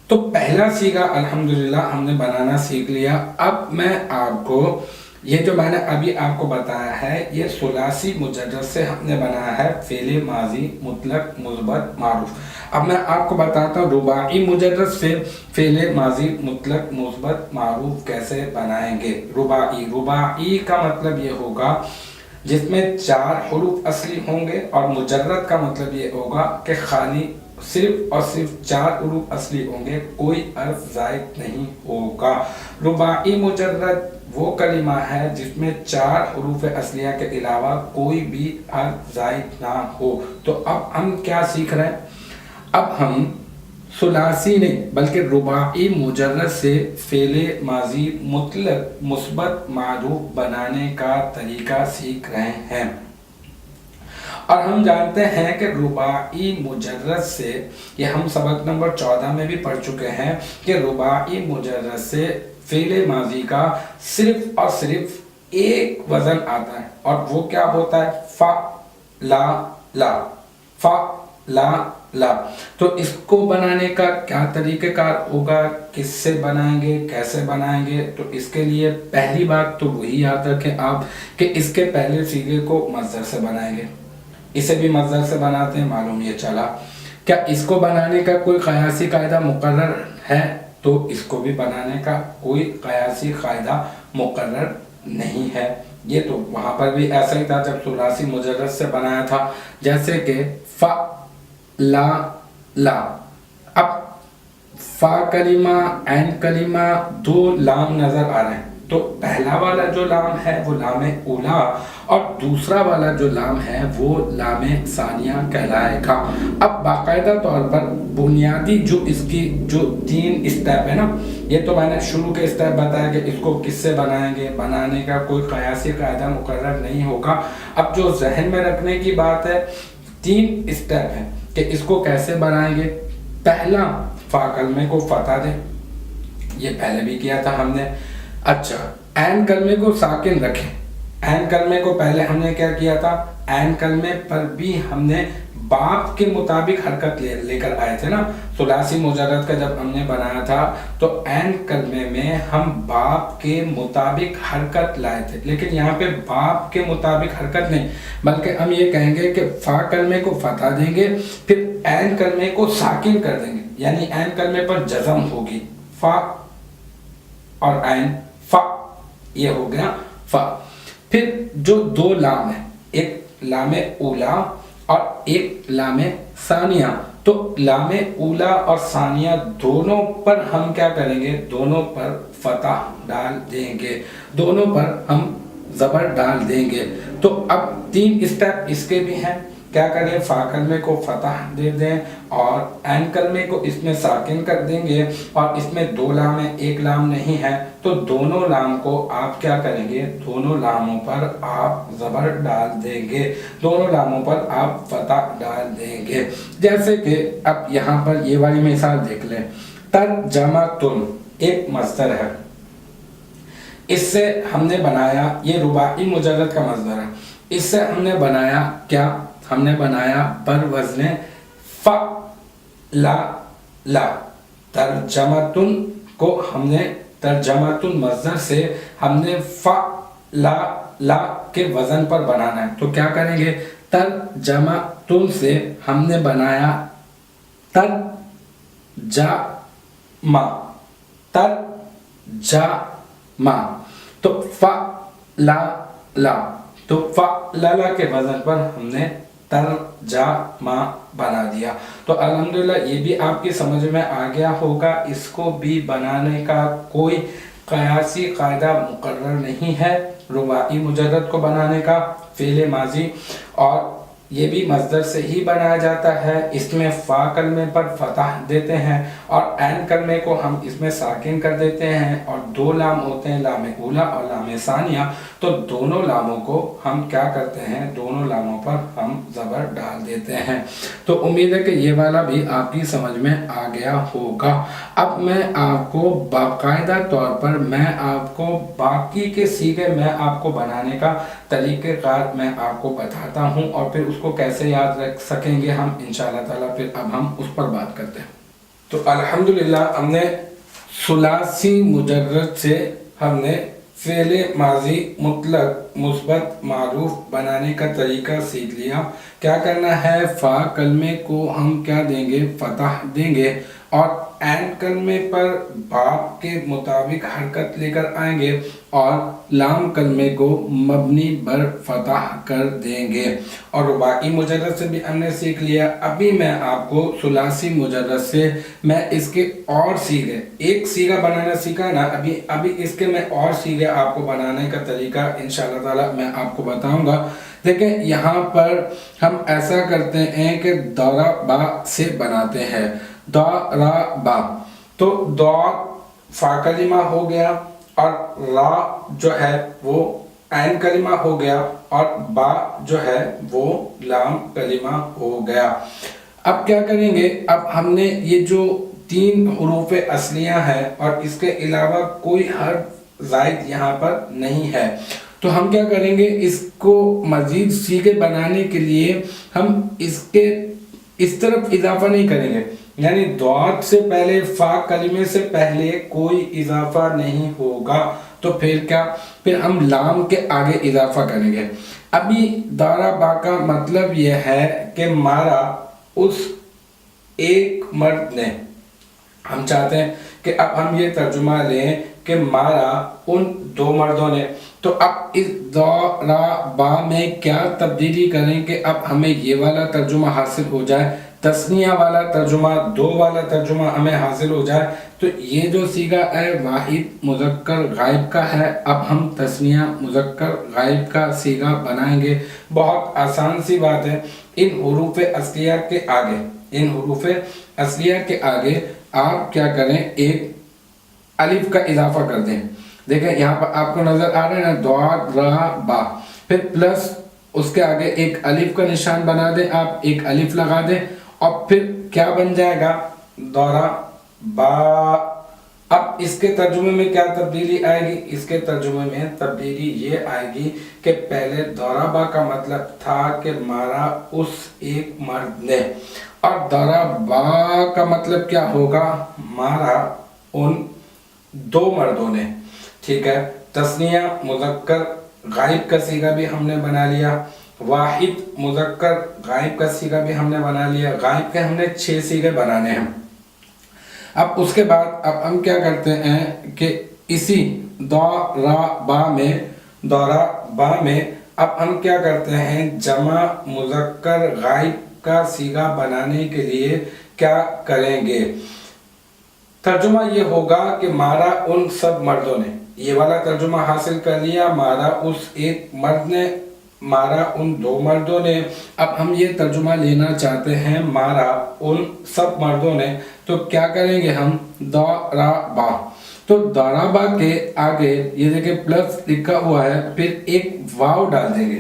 تو پہلا سیگا الحمدللہ ہم نے بنانا سیکھ لیا. اب میں آپ کو یہ جو میں نے ابھی آپ کو بتایا ہے یہ ثلاثی مجرد سے ہم نے بنایا ہے فعل ماضی مطلق مثبت معروف. اب میں آپ کو بتاتا ہوں رباعی مجرد سے فعل ماضی مطلق مثبت معروف کیسے بنائیں گے. رباعی کا مطلب یہ ہوگا جس میں 4 حروف اصلی ہوں گے، اور مجرد کا مطلب یہ ہوگا کہ خالی صرف اور صرف 4 حروف اصلی ہوں گے، کوئی حرف زائد نہیں ہوگا. رباعی مجرد وہ کلمہ ہے جس میں 4 حروف اصلیہ کے علاوہ کوئی بھی حرف زائد نہ ہو. تو اب ہم کیا سیکھ رہے ہیں؟ اب ہم ثلاثی نہیں بلکہ رباعی مجرد سے فعل ماضی مطلق مثبت معروف بنانے کا طریقہ سیکھ رہے ہیں. اور ہم جانتے ہیں کہ رباعی مجرد سے، یہ ہم سبق نمبر 14 میں بھی پڑھ چکے ہیں کہ رباعی مجرد سے فعل ماضی کا صرف اور صرف ایک وزن آتا ہے، اور وہ کیا ہوتا ہے؟ فعلا. تو اس کو بنانے کا کیا طریقہ کار ہوگا، کس سے بنائیں گے، کیسے بنائیں گے؟ تو اس کے لیے پہلی بات تو وہی یاد رکھیں آپ کہ اس کے پہلے سیغے کو مصدر سے بنائیں گے. اسے بھی مصدر سے بناتے ہیں، معلوم یہ چلا. کیا اس کو بنانے کا کوئی قیاسی قاعدہ مقرر ہے؟ تو اس کو بھی بنانے کا کوئی قیاسی قاعدہ مقرر نہیں ہے. یہ تو وہاں پر بھی ایسا ہی تھا جب ثلاثی مجرد سے بنایا تھا، جیسے کہ لا. اب فا کلمہ عین کلمہ 2 لام نظر آ رہے ہیں. تو پہلا والا جو لام ہے وہ لام اولا، اور دوسرا والا جو لام ہے وہ لام ثانیہ کہلائے گا. اب باقاعدہ طور پر بنیادی جو اس کی جو 3 اسٹیپ ہے نا، یہ تو میں نے شروع کے اسٹیپ بتایا کہ اس کو کس سے بنائیں گے، بنانے کا کوئی قیاسی قاعدہ مقرر نہیں ہوگا. اب جو ذہن میں رکھنے کی بات ہے 3 اسٹیپ ہے کہ اس کو کیسے بنائیں گے. پہلا، فا کلمے کو فتح دیں، یہ پہلے بھی کیا تھا ہم نے. اچھا، عین کلمے کو ساکن رکھیں. عین کلمے کو پہلے ہم نے کیا کیا تھا؟ عین کلمے پر بھی ہم نے باب کے مطابق حرکت لے کر آئے تھے نا. ثلاثی مجرد کا جب ہم نے بنایا تھا تو عین کلمے میں ہم باب کے مطابق حرکت لائے تھے، لیکن یہاں پہ باب کے مطابق حرکت نہیں بلکہ ہم یہ کہیں گے کہ فا کلمے کو فتح دیں گے، پھر عین کلمے کو ساکن کر دیں گے، یعنی عین کلمے پر جزم ہوگی. فا اور عین، فا، یہ ہو گیا فا. پھر جو 2 لام ہیں، ایک لام اولا اور ایک لام ثانیہ، تو لام اولا اور ثانیہ دونوں پر ہم کیا کریں گے؟ دونوں پر فتح ڈال دیں گے، دونوں پر ہم زبر ڈال دیں گے. تو اب 3 اسٹیپ اس کے بھی ہیں. کیا کریں؟ فا کلمے کو فتح دے دیں اور عین کلمے کو اس میں ساکن کر دیں گے، اور اس میں 2 لام ہیں، ایک لام نہیں ہے، تو دونوں لام کو آپ کیا کریں گے؟ دونوں لاموں پر آپ زبر ڈال دیں گے، دونوں لاموں پر آپ فتح ڈال دیں گے. جیسے کہ اب یہاں پر یہ والی مثال دیکھ لیں. ترجمتن ایک مصدر ہے، اس سے ہم نے بنایا، یہ رباعی مجرد کا مصدر ہے، اس سے ہم نے بنایا کیا؟ ہم نے بنایا بر وزن لا. ترجمتن کو ہم نے ترجمتن مصدر سے ہم نے لا کے وزن پر بنانا ہے. تو کیا کریں گے؟ ترجمتن سے ہم نے بنایا ترجمہ، تو لا، تو فعللا کے وزن پر ہم نے ترجمہ بنا دیا. تو الحمدللہ یہ بھی آپ کی سمجھ میں آ گیا ہوگا. اس کو بھی بنانے کا کوئی قیاسی قاعدہ مقرر نہیں ہے رباعی مجرد کو بنانے کا. فعل ماضی اور یہ بھی مصدر سے ہی بنایا جاتا ہے. اس میں فا کلمے پر فتح دیتے ہیں اور عین کلمے کو ہم اس میں ساکن کر دیتے ہیں, اور دو لام ہوتے ہیں, لام اولا اور لام ثانیہ. تو دونوں لاموں کو ہم کیا کرتے ہیں, دونوں لاموں پر ہم زبر ڈال دیتے ہیں. تو امید ہے کہ یہ والا بھی آپ کی سمجھ میں آ گیا ہوگا. اب میں آپ کو باقاعدہ طور پر میں آپ کو باقی کے صیغے میں آپ کو بنانے کا طریقہ کار میں آپ کو بتاتا ہوں, اور پھر اس کو کیسے یاد رکھ سکیں گے ہم انشاءاللہ تعالیٰ, پھر اب ہم اس پر بات کرتے ہیں. تو الحمدللہ ہم نے ثلاثی مجرد سے ہم نے فعل ماضی مطلق مثبت معروف بنانے کا طریقہ سیکھ لیا. کیا کرنا ہے, فا کلمے کو ہم کیا دیں گے, فتح دیں گے, اور عین کلمے پر باب کے مطابق حرکت لے کر آئیں گے, اور لام کلمے کو مبنی بر فتح کر دیں گے. اور رباعی مجرد سے بھی ہم نے سیکھ لیا. ابھی میں آپ کو ثلاثی مجرد سے میں اس کے اور صیغے, ایک صیغہ بنانا سیکھا نا, ابھی اس کے میں اور صیغے آپ کو بنانے کا طریقہ انشاءاللہ تعالی میں آپ کو بتاؤں گا. دیکھیں یہاں پر ہم ایسا کرتے ہیں کہ ضربا سے بناتے ہیں, ضربا. تو ضاد فا کلمہ ہو گیا, اور را جو ہے وہ عین کلمہ ہو گیا, اور با جو ہے وہ لام کلمہ ہو گیا. اب کیا کریں گے, اب ہم نے یہ جو 3 حروف اصلیہ ہیں اور اس کے علاوہ کوئی حرف زائد یہاں پر نہیں ہے, تو ہم کیا کریں گے, اس کو مزید صیغے بنانے کے لیے ہم اس طرف اضافہ نہیں کریں گے. یعنی ضاد سے پہلے, فا کلمے سے پہلے کوئی اضافہ نہیں ہوگا. تو پھر کیا, پھر ہم لام کے آگے اضافہ کریں گے. ابھی ضربا کا مطلب یہ ہے کہ مارا اس ایک مرد نے. ہم چاہتے ہیں کہ اب ہم یہ ترجمہ لیں کہ مارا ان 2 مردوں نے. تو اب اس ضربا میں کیا تبدیلی کریں کہ اب ہمیں یہ والا ترجمہ حاصل ہو جائے, تثنیہ والا ترجمہ, 2 والا ترجمہ ہمیں حاصل ہو جائے. تو یہ جو صیغہ ہے واحد مذکر غائب کا ہے. اب ہم تثنیہ مذکر غائب کا صیغہ بنائیں گے. بہت آسان سی بات ہے. ان حروف اصلیہ کے آگے آپ کیا کریں, ایک الف کا اضافہ کر دیں. دیکھیں یہاں پر آپ کو نظر آ رہا ہے نا, ضاد را با, پھر پلس اس کے آگے ایک الف کا نشان بنا دیں, آپ ایک الف لگا دیں, اور پھر کیا بن جائے گا, ضربا. اب اس کے ترجمے میں کیا تبدیلی آئے گی, اس کے ترجمے میں تبدیلی یہ آئے گی کہ پہلے ضربا کا مطلب تھا کہ مارا اس ایک مرد نے, اور ضربا کا مطلب کیا ہوگا, مارا ان 2 مردوں نے. ٹھیک ہے, تثنیہ مذکر غائب کا صیغہ بھی ہم نے بنا لیا, واحد مذکر غائب کا صیغہ بھی ہم نے بنا لیا. غائب کے ہم نے 6 صیغے بنانے ہیں. اب اس کے بعد اب ہم کیا کرتے ہیں کہ اسی ضربا میں اب ہم کیا کرتے ہیں, جمع مذکر غائب کا صیغہ بنانے کے لیے کیا کریں گے. ترجمہ یہ ہوگا کہ مارا ان سب مردوں نے. یہ والا ترجمہ حاصل کر لیا, مارا اس ایک مرد نے, مارا ان 2 مردوں نے. اب ہم یہ ترجمہ لینا چاہتے ہیں مارا ان سب مردوں نے. تو کیا کریں گے ہم, ضربا. تو ضربا کے آگے یہ دیکھیں پلس لکھا ہوا ہے, پھر ایک واو ڈال دیں گے.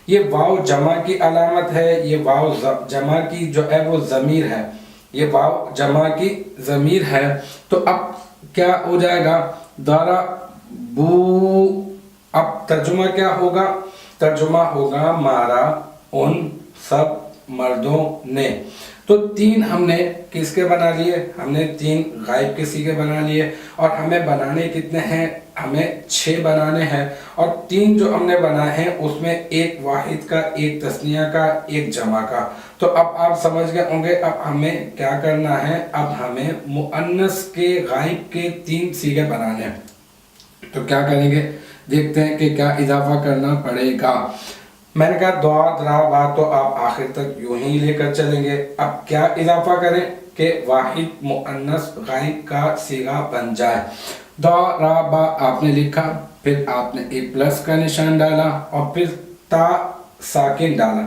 یہ واو جمع کی علامت ہے, یہ واو جمع کی جو ہے وہ ضمیر ہے, یہ واو جمع کی ضمیر ہے. تو اب کیا ہو جائے گا, ضربو. اب ترجمہ کیا ہوگا, ترجمہ ہوگا مارا ان سب مردوں نے. تو 3 ہم نے کس کے بنا لیے, ہم نے 3 غائب کے صیغے بنا لیے, اور ہمیں بنانے کتنے ہیں, ہمیں 6 بنانے ہیں. اور 3 جو ہم نے بنائے ہیں اس میں ایک واحد کا, ایک تثنیہ کا, ایک جمع کا. تو اب آپ سمجھ گئے ہوں گے اب ہمیں کیا کرنا ہے, اب ہمیں مؤنث کے غائب کے 3 صیغے بنانے ہیں. تو کیا کریں گے, دیکھتے ہیں کہ کیا اضافہ کرنا پڑے گا. میں نے کہا ضاد را با, تو آپ آخر تک یوں ہی لے کر چلیں گے. اب کیا اضافہ کریں کہ واحد مؤنث غائب کا صیغہ بن جائے. ضربا آپ نے لکھا, پھر آپ نے ایک پلس کا نشان ڈالا, اور پھر تا ساکن ڈالا.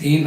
3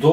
2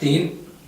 3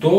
2